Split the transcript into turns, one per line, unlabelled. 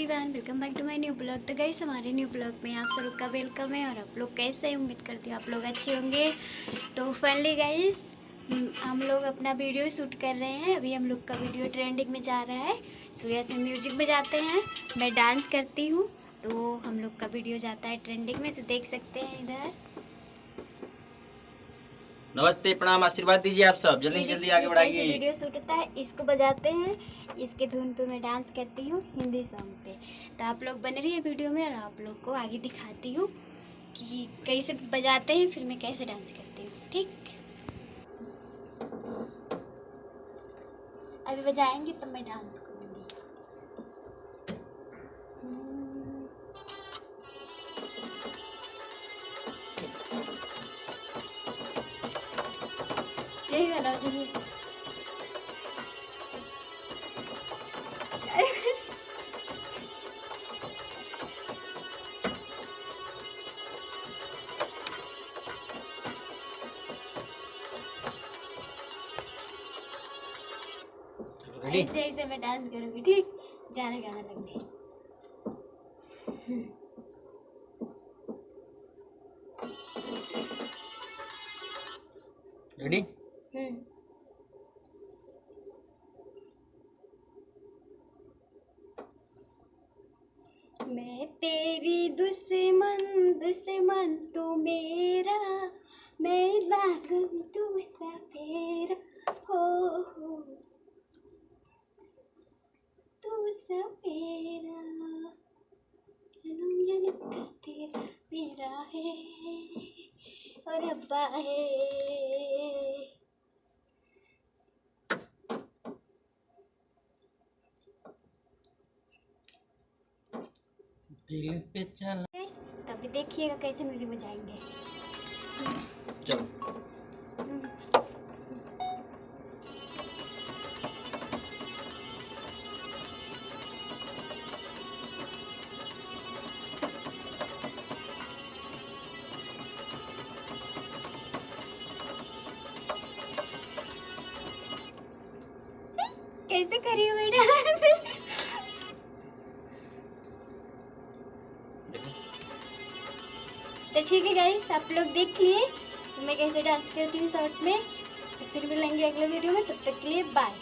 Everyone, welcome back to my new blog. तो guys हमारे new blog में आप सब का वेलकम है। और आप लोग कैसे हैं? उम्मीद करती हूँ आप लोग अच्छे होंगे। तो फाइनली गाइस हम लोग अपना वीडियो शूट कर रहे हैं। अभी हम लोग का वीडियो ट्रेंडिंग में जा रहा है। सूर्या से म्यूजिक बजाते हैं, मैं डांस करती हूँ, तो हम लोग का वीडियो जाता है ट्रेंडिंग में। तो देख सकते हैं इधर।
नमस्ते, प्रणाम, आशीर्वाद दीजिए आप सब। जल्दी जल्दी आगे बढ़ाइए।
वीडियो शूट होता है, इसको बजाते हैं, इसके धुन पे मैं डांस करती हूँ हिंदी सॉन्ग पे। तो आप लोग बने रहिए वीडियो में और आप लोग को आगे दिखाती हूँ कि कैसे बजाते हैं, फिर मैं कैसे डांस करती हूँ। ठीक, अभी बजाएंगे तब मैं डांस करूँगी। यही वाला चलिए। ऐसे ऐसे मैं डांस करूँगी। ठीक, जाने गाना लगने।
रेडी?
मैं तेरी दुश्मन दुश्मन तू मेरा, मैं पागल तू सपेरा हो तू सपेरा, जन्म जन्म का तेरा मेरा है और अब्बा है।
दिल पे चल।
तभी देखिएगा कैसे म्यूजिक बजाएंगे।
चलो।
कैसे करी हो बेटा? तो ठीक है गाइस, आप लोग देख लिए मैं कैसे डांस करती हूँ शॉर्ट में। तो फिर मिलेंगे अगले वीडियो में, तब तक के लिए बाय।